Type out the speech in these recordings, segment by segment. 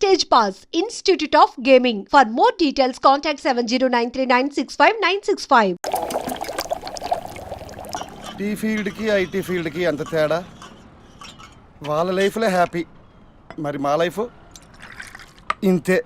Stage Pass, Institute of Gaming. For more details, contact 7093965965965. Tea ఫీల్డ్కి IT ఫీల్డ్కి అంత తేడా. వాళ్ళ లైఫ్లో హ్యాపీ, మరి మా లైఫ్ ఇంతే.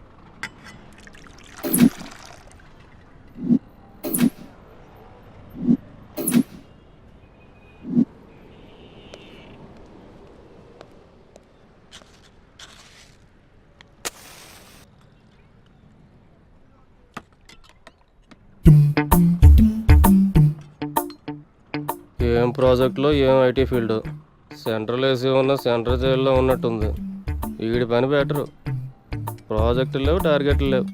ఏం ప్రాజెక్టులో ఏం ఐటీ ఫీల్డ్. సెంట్రల్ ఏసీ ఉన్న సెంట్రల్ జైల్లో ఉన్నట్టుంది. వీడి పని బెటరు. ప్రాజెక్టులు లేవు, టార్గెట్లు లేవు.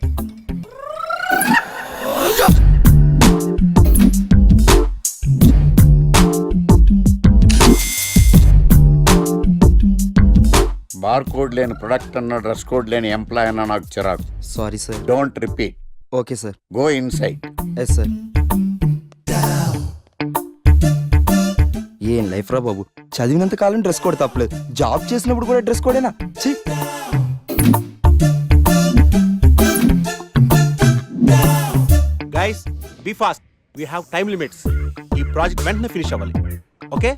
బార్ కోడ్ లేని ప్రొడక్ట్ అన్న, డ్రెస్ కోడ్ లేని ఎంప్లాయ్ అన్న నాకు చిరాకు. Sorry sir. Don't repeat. Okay sir. Go inside. Yes sir. ఏం లైఫ్ రా బాబు, చదివినంత కాలం డ్రెస్ కోడ్ తప్పలేదు, జాబ్ చేసినప్పుడు కూడా డ్రెస్ కోడేనా? Guys be fast, we have time limits. ఈ ప్రాజెక్ట్ వెంటనే ఫినిష్ అవ్వాలి. Okay,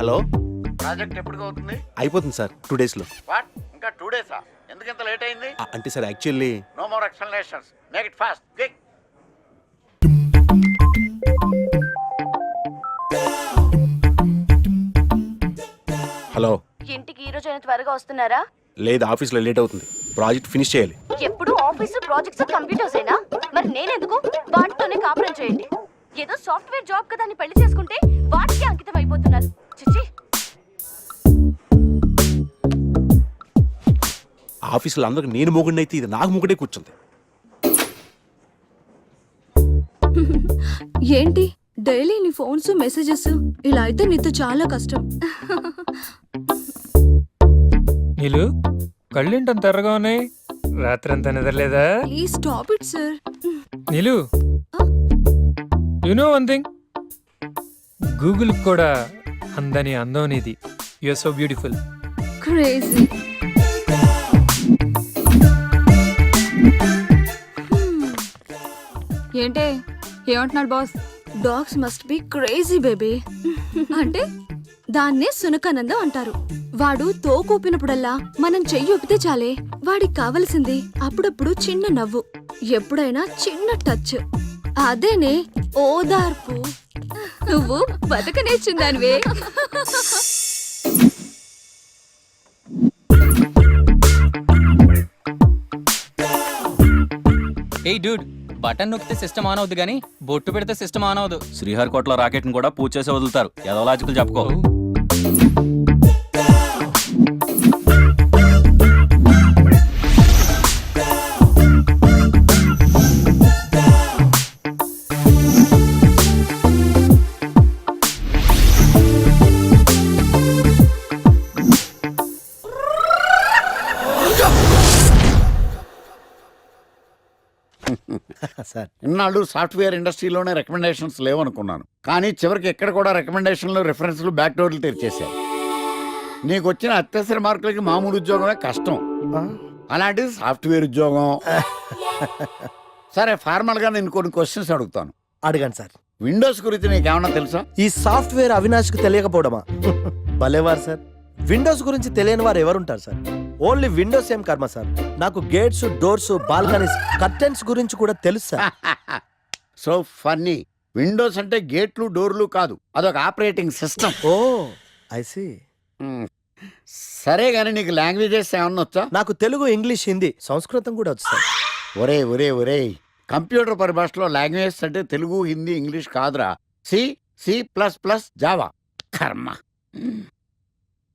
hello. ప్రాజెక్ట్ ఎప్పుడు అవుతుంది? అయిపోతుంది సార్, 2 days లో. వాట్, ఇంకా 2 days? ఎందుకు ఇంత లేట్ అయింది? అంటే sir actually no more explanations, make it fast, quick. Hello. ఇంటికి ఈ రోజు త్వరగా వస్తున్నారా? లేదు, ఆఫీస్లో లేట్ అవుతుంది. ప్రాజెక్ట్ ఫినిష్ చేయాలి. ఎప్పుడు ఆఫీసు, ప్రాజెక్ట్స్, కంప్యూటర్స్ అయినా మరి నేనెందుకు? వాటితోనే కాపురం చేయండి. ఏదో సాఫ్ట్వేర్ జాబ్ కదా అని పెళ్లి చేసుకుంటే వాటికి అంకితం అయిపోతున్నారు. చిచ్చి. ఆఫీసులో అందరికి నేను మొగుడిని అయితే ఇది నాకు మొగుడే కూర్చుంది. ఏంటి డైలీ నీ ఫోన్స్ మెసేజెస్? ఇలా అయితే నీతో చాలా కష్టం. నీలు కళ్ళేంటంత ఎర్రగా ఉన్నాయి? రాత్రంతా నిద్రలేదా? Please stop it sir. Neelu, you know one thing, Google కూడా అందని అందం నీది. You are so beautiful. Crazy. ఏంటే ఏమంటున్నాడు boss? Dogs must be crazy baby. అంటే దాన్నే సునకానందం అంటారు. వాడు తోకూపినప్పుడల్లా మనం చెయ్యి ఊపితే చాలే, వాడికి కావలసింది అప్పుడప్పుడు చిన్న నవ్వు, ఎప్పుడైనా చిన్న టచ్. అదేనే ఓదార్పు. నువ్వు బతక నేర్చుందానివే. ఏయ్ డూడ్, బటన్ నొక్కితే సిస్టమ్ ఆన్ అవుద్ది కానీ బొట్టు పెడితే సిస్టమ్ ఆన్ అవదు. శ్రీహరికోటలో రాకెట్ని కూడా పూజ చేసి వదులుతారు. ఏదో లాజికల్ చెప్పుకో. ఇన్నాళ్ళు సాఫ్ట్వేర్ ఇండస్ట్రీలోనే రికమెండేషన్స్ లేవనుకున్నాను, కానీ చివరికి ఎక్కడ కూడా రికమెండేషన్లు, రిఫరెన్స్లు, బ్యాక్ డోర్లు తెరిచేశారు. నీకు వచ్చిన అత్యవసర మార్కులకి మామూలు ఉద్యోగమే కష్టం, అలాంటిది సాఫ్ట్వేర్ ఉద్యోగం. సరే, ఫార్మల్గా నేను కొన్ని క్వశ్చన్స్ అడుగుతాను. అడగండి సార్. విండోస్ గురించి నీకేమన్నా తెలుసా? ఈ సాఫ్ట్వేర్ అవినాష్కి తెలియకపోవడమా? భలేవారు సార్. విండోస్ గురించి తెలియని వారు ఎవరుంటారు సార్? ఓన్లీ విండోస్ ఏం కర్మ సార్, నాకు గేట్స్, డోర్స్, బాల్కనీస్, కర్టెన్స్ గురించి కూడా తెలుసు సార్. So funny. విండోస్ అంటే గేట్లు, డోర్లు కాదు, అదొక operating system. Oh I see. సరే గానీ నీకు లాంగ్వేజెస్ ఏమన్నా వచ్చా? నాకు తెలుగు, ఇంగ్లీష్, హిందీ, సంస్కృతం కూడా వచ్చు సార్. ఒరే ఒరే ఒరే, కంప్యూటర్ పరిభాషలో లాంగ్వేజెస్ అంటే తెలుగు, హిందీ, ఇంగ్లీష్ కాదురా. C, C++, Java. కర్మ.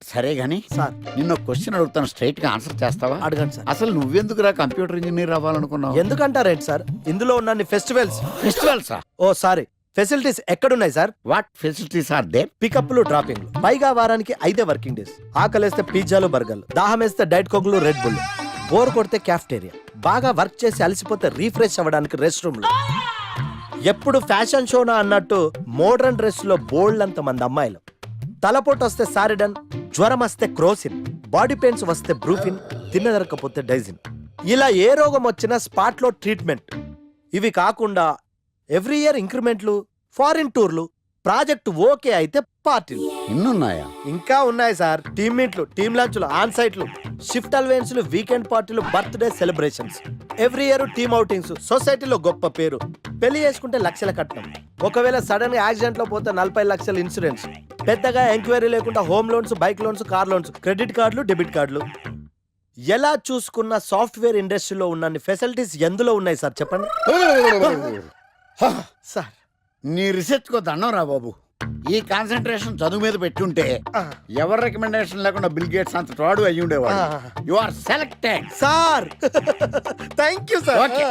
సరే గానీ సార్, నిన్న క్వశ్చన్ అడుగుతాను, స్ట్రైట్ గా ఆన్సర్ చేస్తావా? అడగండి సార్. అసలు నువ్వెందుకురా కంప్యూటర్ ఇంజనీర్ అవ్వాలనుకున్నావు? ఎందుకంటారేంటి సార్, ఇందులో ఉన్న ఫెస్టివల్సా? ఓ సారీ, ఫెసిలిటీస్ ఎక్కడున్నాయి sir? What facilities are there? పికప్లు, డ్రాపింగ్లు, పైగా వారానికి 5 వర్కింగ్ డేస్. ఆకలేస్తే పిజ్జాలు, బర్గర్లు, దాహం వేస్తే డైట్ కోక్లు, రెడ్ బుల్, బోర్ కొడితే క్యాఫ్టేరియా, బాగా వర్క్ చేసి అలసిపోతే రీఫ్రెష్ అవ్వడానికి రెస్ట్ రూమ్లు, ఎప్పుడు ఫ్యాషన్ షోనా అన్నట్టు మోడర్న్ డ్రెస్ లో బోల్డ్ అంత మంది అమ్మాయిలు. తలపోటు వస్తే సారిడన్, జ్వరం వస్తే క్రోసిన్, బాడీ పెయిన్స్ వస్తే బ్రూఫిన్, తిన్నదరకపోతే డైజిన్. ఇలా ఏ రోగం వచ్చినా స్పాట్ లో ట్రీట్మెంట్. ఇవి కాకుండా ఎవ్రీ ఇయర్ ఇంక్రిమెంట్లు, ఫారిన్ టూర్లు, ప్రాజెక్ట్ ఓకే అయితే పార్టీలు. ఇన్నున్నాయా? ఇంకా ఉన్నాయి సార్. టీమ్ మీట్లు, టీమ్ లంచ్లు, ఆన్ సైట్లు, షిఫ్ట్ అలవెన్స్లు, వీకెండ్ పార్టీలు, birthday celebrations, every year team outings, సొసైటీలో గొప్ప పేరు. పెళ్లి చేసుకుంటే లక్షల కట్నం, ఒకవేళ సడన్ యాక్సిడెంట్ లో పోతే 40 లక్షల ఇన్సూరెన్స్, పెద్దగా ఎంక్వైరీ లేకుండా home loans, bike loans, car loans, credit కార్డులు, డెబిట్ కార్డులు. ఎలా చూసుకున్న సాఫ్ట్వేర్ ఇండస్ట్రీలో ఉన్న ఫెసిలిటీస్ ఎందులో ఉన్నాయి సార్ చెప్పండి సార్. నీ రీసెర్చ్ కో దండం రా బాబు. ఈ కాన్సన్ట్రేషన్ చదువు మీద పెట్టుంటే ఎవరి రికమెండేషన్ లేకుండా బిల్ గేట్స్ అంత ఫ్రాడ్ అయ్యి ఉండేవాడు. You are selected sir. Thank you sir. Okay.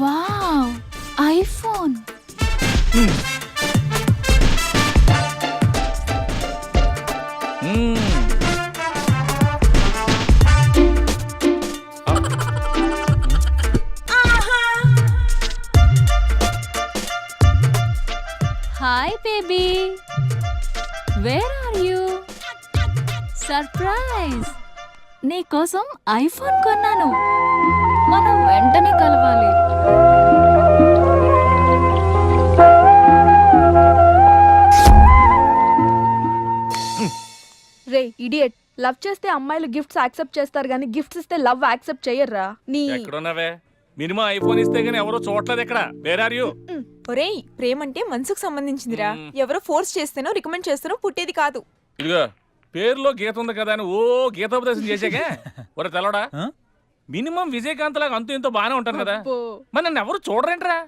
Wow, iPhone. Hi baby, where are you? Surprise, నీకోసం ఐఫోన్ కొన్నాను. మనం వెంటనే కలవాలి. రే ఇడియట్, లవ్ చేస్తే అమ్మాయిలు గిఫ్ట్స్ యాక్సెప్ట్ చేస్తారు కానీ గిఫ్ట్స్ ఇస్తే లవ్ యాక్సెప్ట్ చెయ్యర్రా. నీ ఎక్కడున్నావే? మినిమం ఐఫోన్ ఇస్తే గానీ ఎవరో చూడలేదు ఇక్కడ. Where are you? ఒరేయ్, ప్రేమంటే మనసుకు సంబంధించిందిరా. ఎవరో ఫోర్స్ చేస్తేనో రికమెండ్ చేస్తేనో పుట్టేది కాదు. ఇదిగో పేరులో గీత ఉంది కదా అని ఓ గీతోపదేశం చేసాకే ఒరే తెలవడా? మినిమం విజయకాంత్ లాగా అంతూ ఇంతో బానే ఉంటాను కదా. మన నన్ను ఎవరు చూడరేంట్రా?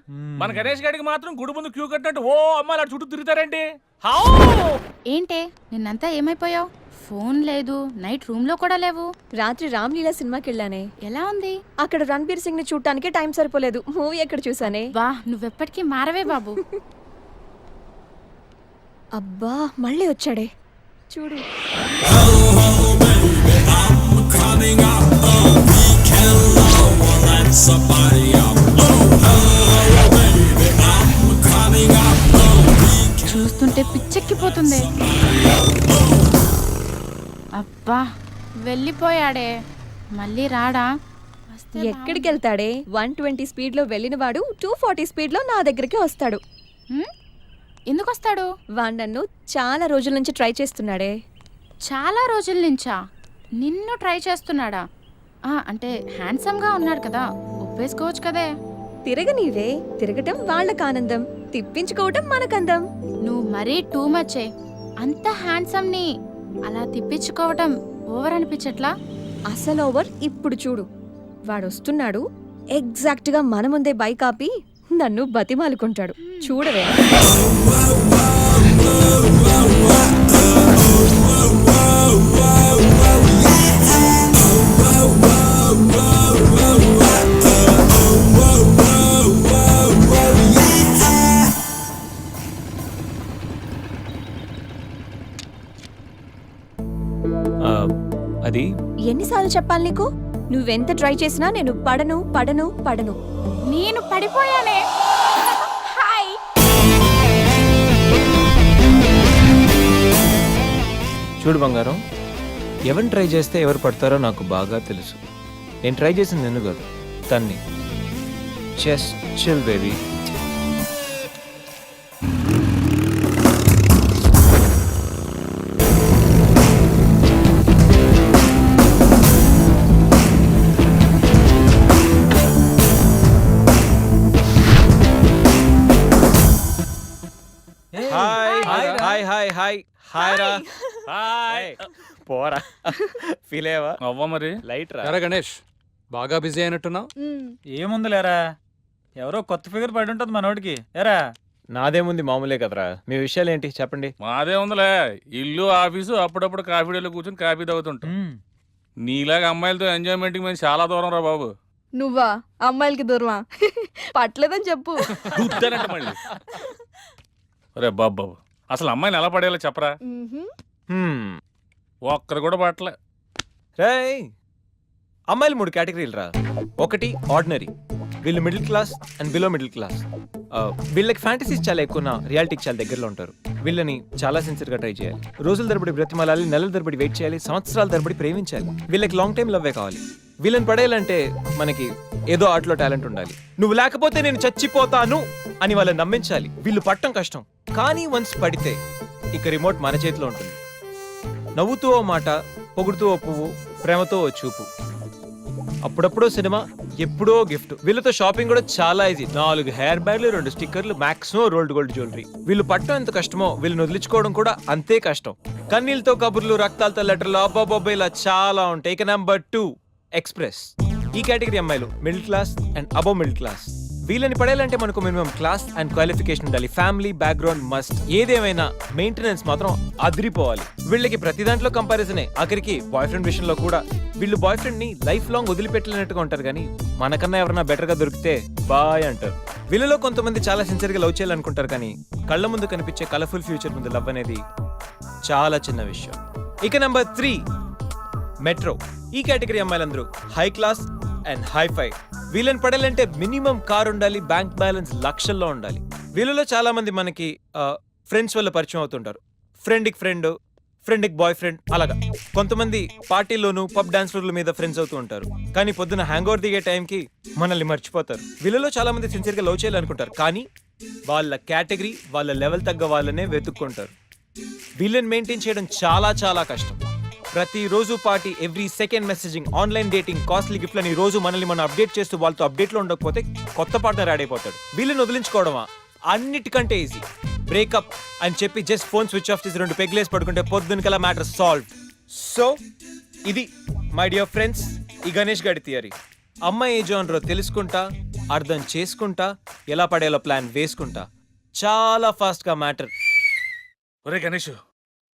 మన గణేష్ గారికి మాత్రం గుడి ముందు క్యూ కట్టినట్టు ఓ అమ్మాయిలు అటు చుట్టూ తిరుగుతారేంటి? ఏంటే నిన్నంతా ఏమైపోయావు? ఫోన్ లేదు, నైట్ రూమ్ లో కూడా లేవు. రాత్రి రామ్లీలా సినిమాకి వెళ్ళానే. ఎలా ఉంది? అక్కడ రణబీర్ సింగ్ ని చూడటానికి టైం సరిపోలేదు. మూవీ ఎక్కడ చూసానే. వా, నువ్వెప్పటికీ మారవే బాబు. అబ్బా, మళ్ళీ వచ్చాడే చూడు. చూస్తుంటే పిచ్చెక్కిపోతుంది. అబ్బా, వెళ్ళిపోయాడే, మళ్ళీ రాడా? ఎక్కడికి వెళ్తాడే? 120 స్పీడ్ లో వెళ్ళిన వాడు 240 స్పీడ్ లో నా దగ్గరికి వస్తాడు. ఎందుకు వస్తాడు? వాడు నన్ను చాలా రోజుల నుంచి ట్రై చేస్తున్నాడే. చాలా రోజుల నుంచా? నిన్ను ట్రై చేస్తున్నాడా? అంటే హ్యాండ్సమ్ గా ఉన్నాడు కదా, ఒప్పేసుకోవచ్చు కదే. తిరగనీవే, తిరగటం వాళ్ళకి ఆనందం, తిప్పించుకోవటం మనకందం. నువ్వు మరీ టూ మచ్చే. అంత హ్యాండ్సమ్ ని అలా తిప్పించుకోవటం ఓవర్ అనిపించట్లా? అసలు ఓవర్. ఇప్పుడు చూడు, వాడు వస్తున్నాడు. ఎగ్జాక్ట్ గా మన ముందే బైక్ ఆపి నన్ను బతిమాలుకుంటాడు. చూడవే. అది ఎన్నిసార్లు చెప్పాలి నీకు? నువ్వెంత ట్రై చేసినా నేను పడను పడను పడను. నేను పడిపోయానే. హాయ్. చూడు బంగారం, ఎవరిని ట్రై చేస్తే ఎవరు పడతారో నాకు బాగా తెలుసు. నేను ట్రై చేసింది నిన్ను కాదు, తన్ని. Just chill baby. Hi hi hi hi hi రా హాయ్ పోరా ఫీల్ అయ్యావా అవ్వ మరి లైట్ రా ఎరా గణేష్ బాగా బిజీ అయినట్టున్నావు. ఏముంది లేరా ఎవరో కొత్త ఫిగర్ పడి ఉంటుంది మనోడికి ఎరా. నాదేముంది మామూలే కదరా. మీ విషయాలు ఏంటి చెప్పండి. మాదే ఉందిలే, ఇల్లు ఆఫీసు, అప్పుడప్పుడు కాఫీ డేలో కూర్చొని కాఫీ తాగుతుంటాం. నీలాగా అమ్మాయిలతో ఎంజాయ్మెంట్కి మేము చాలా దూరం రా బాబు. నువ్వా అమ్మాయిలకి దూరమా? పట్లేదని చెప్పు. గుద్దానంట మళ్ళీ. అరే బాబు అసలు అమ్మాయిని ఎలా పడేయాలో చెప్పరా. ఒక్కరు కూడా పట్టలే. రేయ్ అమ్మాయిలు 3 కేటగిరీలు రా. ఒకటి ఆర్డినరీ, వీళ్ళు middle class and below middle class. వీళ్ళకి ఫ్యాంటసీస్ చాలా ఎక్కువ, రియాలిటీకి చాలా దగ్గరలో ఉంటారు. వీళ్ళని చాలా సిన్సియర్గా ట్రై చేయాలి. రోజుల తరబడి బ్రతిమాలాలి, నెలల తరబడి వెయిట్ చేయాలి, సంవత్సరాల తరబడి ప్రేమించాలి. వీళ్ళకి లాంగ్ టైం లవ్వే కావాలి. వీళ్ళని పడేయాలంటే మనకి ఏదో ఆటలో టాలెంట్ ఉండాలి. నువ్వు లేకపోతే నేను చచ్చిపోతాను అని వాళ్ళని నమ్మించాలి. వీళ్ళు పట్టం కష్టం, కానీ వన్స్ పడితే ఇక రిమోట్ మన చేతిలో ఉంటుంది. నవ్వుతూ ఓ మాట, పొగుడుతూ ఓ పువ్వు, ప్రేమతో ఓ చూపు, అప్పుడప్పుడో సినిమా, ఎప్పుడో గిఫ్ట్. వీళ్ళతో షాపింగ్ కూడా చాలా ఈజీ. 4 హెయిర్ బ్యాండ్లు, 2 స్టిక్కర్లు, మ్యాక్సిమం రోల్డ్ గోల్డ్ జ్యువెలరీ. వీళ్ళు పట్టడం ఎంత కష్టమో వీళ్ళని వదిలించుకోవడం కూడా అంతే కష్టం. కన్నీళ్ళతో కబుర్లు, రక్తాలతో లెటర్లు, అబ్బాబొబ్బా ఇలా చాలా ఉంటాయి. ఇక నెంబర్ 2 ఎక్స్ప్రెస్. ఈ కేటగిరీ అమ్మాయిలు middle class and above middle class. వీళ్ళని పడేయాలంటే మనకు మినిమం క్లాస్ అండ్ క్వాలిఫికేషన్ ఉండాలి. Family background must. ఏదేమైనా మెయింటెనెన్స్ మాత్రం అదిరిపోవాలి. వీళ్ళకి ప్రతి దాంట్లో కంపారిజనే. ఆఖరికి బాయ్ ఫ్రెండ్ విషయంలో కూడా వీళ్ళు బాయ్ ఫ్రెండ్ ని లైఫ్ లాంగ్ వదిలిపెట్టలేనట్టుగా ఉంటారు, కానీ మనకన్నా ఎవరైనా బెటర్ గా దొరికితే బాయ్ అంటారు. వీళ్ళలో కొంతమంది చాలా సిన్సియర్ గా లవ్ చేయాలనుకుంటారు, కానీ కళ్ళ ముందు కనిపించే కలర్ఫుల్ ఫ్యూచర్ ముందు లవ్ అనేది చాలా చిన్న విషయం. ఇక నెంబర్ 3 మెట్రో. ఈ కేటగిరీ అమ్మాయిలందరూ హై క్లాస్ అండ్ హైఫై. వీళ్ళని పడాలంటే మినిమం కార్ ఉండాలి, బ్యాంక్ బ్యాలెన్స్ లక్షల్లో ఉండాలి. వీళ్ళలో చాలా మంది మనకి ఫ్రెండ్స్ వల్ల పరిచయం అవుతుంటారు. ఫ్రెండ్కి ఫ్రెండ్, ఫ్రెండ్కి బాయ్ ఫ్రెండ్, అలాగా. కొంతమంది పార్టీల్లోనూ పబ్ డాన్స్ల మీద ఫ్రెండ్స్ అవుతూ ఉంటారు, కానీ పొద్దున హ్యాంగ్ ఓవర్ దిగే టైంకి మనల్ని మర్చిపోతారు. వీళ్ళలో చాలా మంది సిన్సియర్గా లవ్ చేయాలనుకుంటారు, కానీ వాళ్ళ కేటగిరీ, వాళ్ళ లెవెల్ తగ్గ వాళ్ళనే వెతుక్కుంటారు. వీళ్ళని మెయింటైన్ చేయడం చాలా చాలా కష్టం. ప్రతిరోజు party, every second messaging, online dating, costly గిఫ్ట్లని రోజు మనల్ని మనం అప్డేట్ చేస్తూ వాళ్ళతో అప్డేట్లో ఉండకపోతే కొత్త పార్ట్నర్ యాడ్ అయిపోతాడు. వీళ్ళని వదిలించుకోవడమా అన్నిటికంటే ఈజీ. బ్రేకప్ అని చెప్పి జస్ట్ ఫోన్ స్విచ్ ఆఫ్ చేసి 2 పెగ్లేసి పడుకుంటే పొద్దునకల్లా మ్యాటర్ సాల్వ్. సో ఇది మై డియర్ ఫ్రెండ్స్ ఈ గణేష్ గాడి థియరీ. అమ్మాయి ఏ జోనరో తెలుసుకుంటా, అర్థం చేసుకుంటా, ఎలా పడేయాలో ప్లాన్ వేసుకుంటా, చాలా ఫాస్ట్గా మ్యాటర్. ఒరే గణేష్,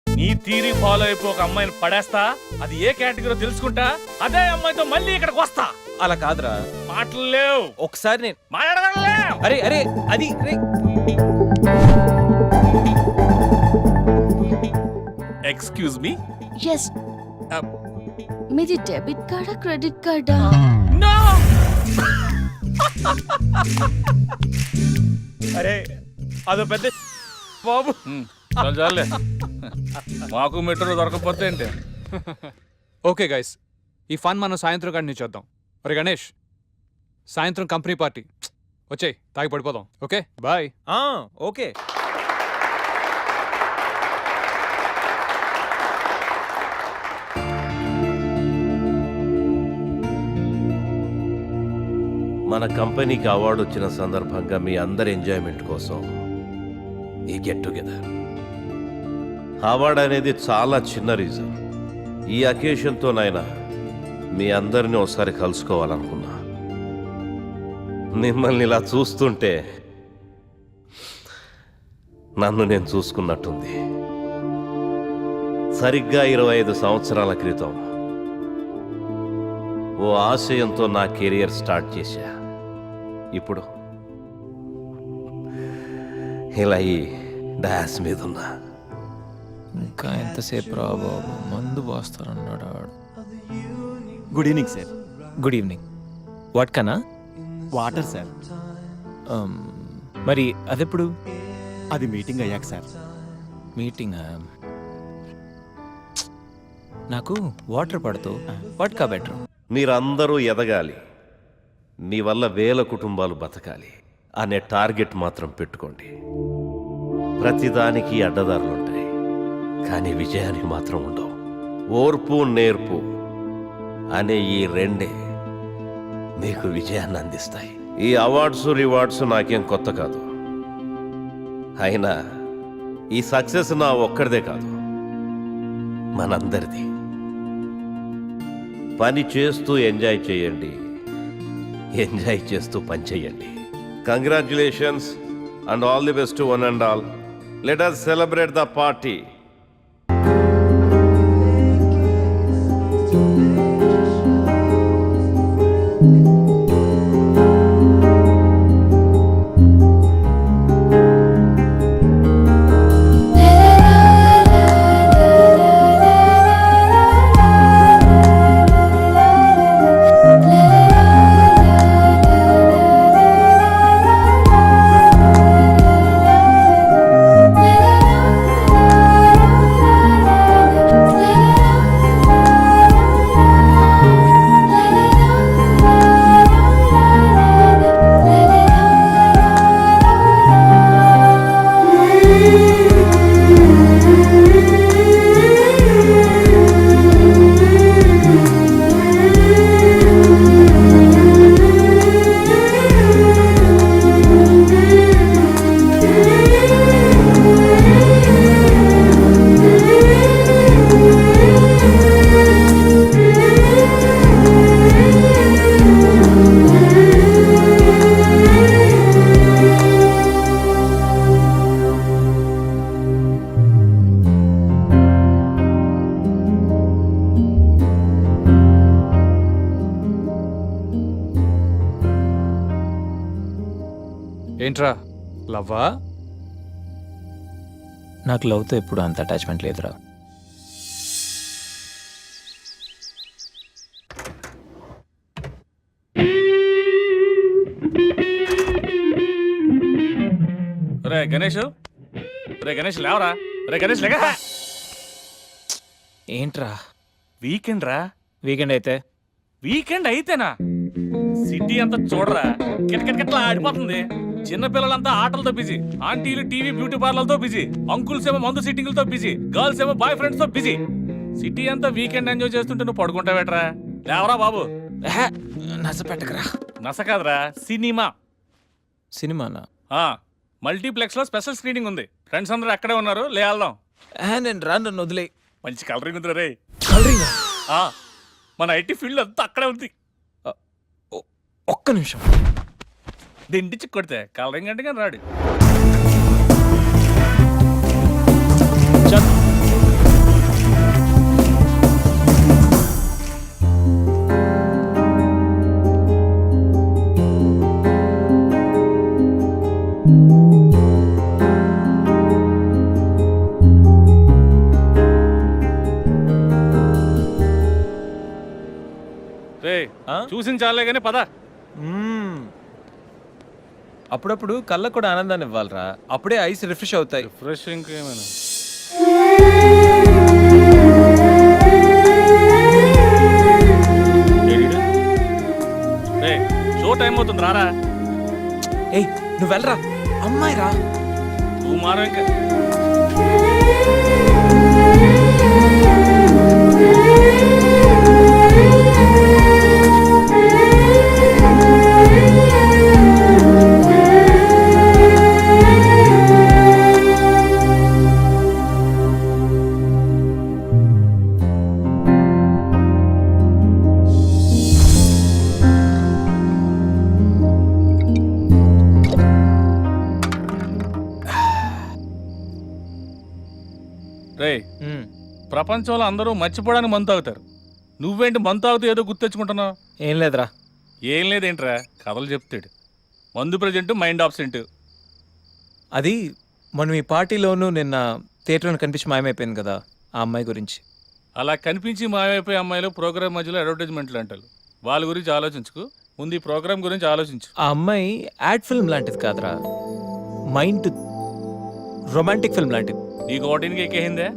నీ థీరీ ఫాలో అయిపో ఒక అమ్మాయిని పడేస్తా, అది ఏ కేటగిరీ తెలుసుకుంటా, అదే అమ్మాయితో మళ్ళీ ఇక్కడికి వస్తా. అలా కాదురా, మాటలు లేవు. ఒకసారి నేను మాట్లాడలేవు. అరే అరే అది ఎక్స్క్యూజ్ మీ. ఎస్. మీది డెబిట్ కార్డా క్రెడిట్ కార్డా? నో. అరే అదో పెద్ద బాబు. చాలే, మాకు మెట్రో దొరకకపోతే ఏంటి. ఓకే గైస్, ఈ ఫన్ మనం సాయంత్రం కాడి నుంచి చేద్దాం. ఒరే గణేష్, సాయంత్రం కంపెనీ పార్టీ వచ్చేయ్, తాగి పడిపోదాం. Okay bye. ఓకే. మన కంపెనీకి అవార్డు వచ్చిన సందర్భంగా మీ అందరి ఎంజాయ్మెంట్ కోసం ఈ గెట్ టుగెదర్. అవార్డు అనేది చాలా చిన్న రీజన్. ఈ అకేషన్తోనైనా మీ అందరినీ ఒకసారి కలుసుకోవాలనుకున్నా. మిమ్మల్ని ఇలా చూస్తుంటే నన్ను నేను చూసుకున్నట్టుంది. సరిగ్గా 25 సంవత్సరాల క్రితం ఓ ఆశయంతో నా కెరియర్ స్టార్ట్ చేశా. ఇప్పుడు ఇలా ఈ డాస్ మీద ఉన్నా. ఇంకా ఎంతసేపు రా బాబు, మందు పోస్తారన్నాడు. Good evening sir. Good evening. What కన్నా? Water sir. మరి అదెప్పుడు? అది మీటింగ్ అయ్యాక సార్. మీటింగ్? నాకు వాటర్ పడుతూ వాట్కా బెటర్. మీరందరూ ఎదగాలి, మీ వల్ల వేల కుటుంబాలు బతకాలి అనే టార్గెట్ మాత్రం పెట్టుకోండి. ప్రతిదానికి అడ్డదారులుంటాయి, కానీ విజయానికి మాత్రం ఉండవు. ఓర్పు నేర్పు అనే ఈ రెండే మీకు విజయాన్ని అందిస్తాయి. ఈ అవార్డ్స్ రివార్డ్స్ నాకేం కొత్త కాదు. అయినా ఈ సక్సెస్ నా ఒక్కడిదే కాదు, మనందరిది. పని చేస్తూ ఎంజాయ్ చేయండి, ఎంజాయ్ చేస్తూ పని చేయండి. Congratulations and all the best to one and all. Let us celebrate the party. ఏంట్రా లవ్వా? నాకు లవ్తో ఎప్పుడు అంత అటాచ్మెంట్ లేదురా. రే గణేష్, రే గణేష్ లేవరా, రే గణేష్ లేక. ఏంట్రా వీకెండ్ రా. వీకెండ్ అయితే? వీకెండ్ అయితేనా? సిటీ అంతా చూడరా, కిటకిటకిట్లా ఆడిపోతుంది. చిన్నపిల్లలంతా ఆటలతో బిజీ, ఆంటీలు టీవీ బ్యూటీ పార్లర్తో బిజీ, అంకుల్స్ ఏమో మందు సిట్టింగ్లతో బిజీ, గర్ల్స్ ఏమో బాయ్ ఫ్రెండ్స్ తో బిజీ. సిటీ అంతా వీకెండ్ ఎంజాయ్ చేస్తుంటే నువ్వు పడుకుంటావేట్రా? లేవరా బాబు. నస పెట్టకరా. నస కాదురా, సినిమా. సినిమానా? మల్టీప్లెక్స్ లో స్పెషల్ స్క్రీనింగ్ ఉంది. ఫ్రెండ్స్ అందరూ అక్కడే ఉన్నారు, లే వెళ్దాం. నేను రాను, నన్ను వదిలే. మంచి కలరింగ్ ఉంది రే. కలరింగ్? మన ఐటీ ఫీల్డ్ అంతా అక్కడే ఉంది. ఒక్క నిమిషం. దిండిచి కొడితే కలరింగ్ అంటే కానీ రాడు. రే చూసిన చాలే కానీ పద. అప్పుడప్పుడు కళ్ళకు కూడా ఆనందాన్ని ఇవ్వాలరా, అప్పుడే ఐస్ రిఫ్రెష్ అవుతాయి. ఫ్రెష్ ఇంకేమైనా షో టైం అవుతుంది, రారా. ఏయ్ నువ్వు వెళ్ళరా, అమ్మాయి రా. నువ్వు మారా ఇంకా. ప్రపంచంలో అందరూ మర్చిపోవడానికి మందు తాగుతారు, నువ్వేంటి మందు తాగుతూ ఏదో గుర్తు తెచ్చుకుంటున్నావు? ఏం లేదురా. ఏం లేదేంట్రా, కథలు చెప్తాడు. మందు ప్రజెంట్, మైండ్ ఆబ్సెంట్. అది మనం ఈ పార్టీలోనూ నిన్న థియేటర్లో కనిపించి మాయమైపోయింది కదా, ఆ అమ్మాయి గురించి. అలా కనిపించి మాయమైపోయే అమ్మాయిలు ప్రోగ్రామ్ మధ్యలో అడ్వర్టైజ్మెంట్లు అంటారు. వాళ్ళ గురించి ఆలోచించుకు, ముందు ఈ ప్రోగ్రామ్ గురించి ఆలోచించు. ఆ అమ్మాయి యాడ్ ఫిల్మ్ లాంటిది కాదురా, మైండ్ రొమాంటిక్ ఫిల్మ్ లాంటిది. నీకు ఓటింగ్కి ఎక్కేసిందే?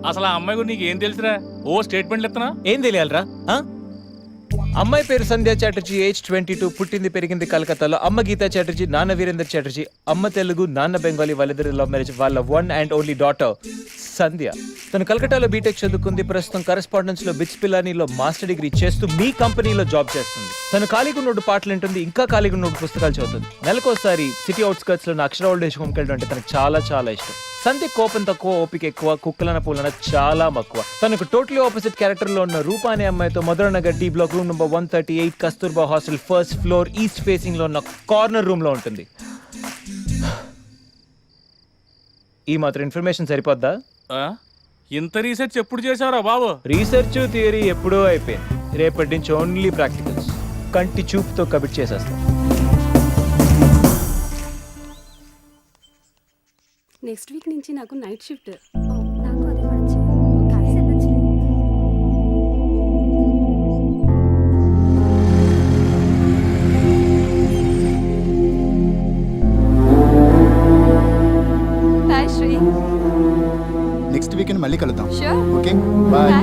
అసలు ఆ అమ్మాయి గురించి నీకు ఏం తెలుసురా? ఓ స్టేట్మెంట్లు ఇస్తున్నా. ఏం తెలియాలరా? అమ్మాయి పేరు సంధ్య చాటర్జీ, ఏజ్ 22, పుట్టింది పెరిగింది కలకత్తాలో. అమ్మ గీతా చాటర్జీ, నాన్న వీరేందర్ చాటర్జీ. అమ్మ తెలుగు, నాన్న బెంగాలీ. వాళ్ళిద్దరు లవ్ మ్యారేజ్. వాళ్ళ వన్ అండ్ ఓన్లీ డాటర్ సంధ్య. తను కలకట్టాలో బీటెక్ చదువుకుంది. ప్రస్తుతం కరెస్పాండెన్స్ లో బిట్స్ పిలానీలో మాస్టర్ డిగ్రీ చేస్తూ మీ కంపెనీలో జాబ్ చేస్తుంది. తను ఖాళీగా ఉన్నోడు పాటలు వింటుంది, ఇంకా ఖాళీగా ఉన్నోడు పుస్తకాలు చదువుతుంది. నెలకోసారి సిటీ అవుట్స్కర్ట్స్ లో అక్షర ఓల్డ్ ఏజ్ హోమ్కి వెళ్ళడం అంటే తనకు చాలా చాలా ఇష్టం. సంధ్య కోపం తక్కువ, ఓపిక ఎక్కువ, కుక్కలన పూలన చాలా మక్కువ. తనకు టోటలీ ఆపోజిట్ క్యారెక్టర్ లో ఉన్న రూపా అనే అమ్మాయితో Madhuranagar D block room number 138 Kasturba hostel first floor east facing లో ఉన్న కార్నర్ రూమ్ లో ఉంటుంది. ఈ మాత్రం ఇన్ఫర్మేషన్ సరిపోద్దా? ఆ? ఇంత రీసెర్చ్ ఎప్పుడు చేసావురా బాబు? రీసెర్చ్ థియరీ ఎప్పుడో అయిపోయింది. రేపటి నుంచి ఓన్లీ ప్రాక్టికల్స్. కంటి చూపుతో కబిట్ చేసేస్తాం. నెక్స్ట్ వీక్ నుంచి నాకు night shift. Bye Sri. Next weekend మళ్ళీ కలుద్దాం. షూర్. Okay bye.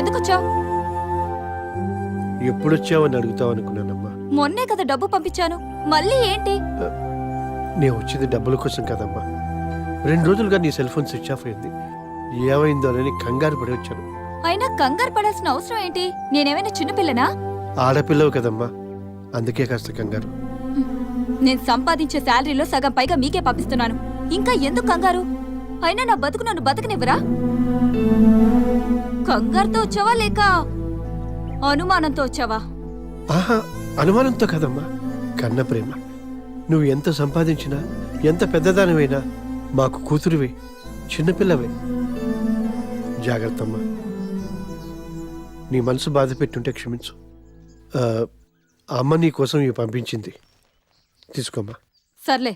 ఎందుకు వచ్చావు? ఎప్పుడు వచ్చావని అడుగుతావు అనుకున్నానమ్మా. మొన్నే కదా డబ్బు పంపించాను, మళ్ళీ ఏంటి? నేను వచ్చింది డబ్బుల కోసం కదమ్మా. 2 రోజులుగా నీ సెల్ ఫోన్ స్విచ్ ఆఫ్ అయింది. ఏమైందోనని కంగారు పడి వచ్చాను. అయినా కంగారు పడాల్సిన అవసరం ఏంటి? నేనేమైనా చిన్నపిల్లనా? ఆడపిల్లవు కదమ్మా, అందుకే కాస్త కంగారు. నేను సంపాదించే శాలరీలో సగం పైగా మీకే పంపిస్తున్నాను, ఇంకా ఎందుకు కంగారు? అయినా నా బతుకు నన్ను బతకనివ్వరా? కంగారుతో వచ్చావా లేక అనుమానంతో వచ్చావా? ఆహా, అనుమానంతో కదమ్మా, కన్న ప్రేమ. నువ్వు ఎంత సంపాదించినా, ఎంత పెద్దదానివైనా మాకు కూతురివే, చిన్నపిల్లవే. జాగ్రత్తమ్మా. నీ మనసు బాధ పెట్టుంటే క్షమించు. అమ్మ నీ కోసం ఇవి పంపించింది, తీసుకోమ్మా. సర్లే,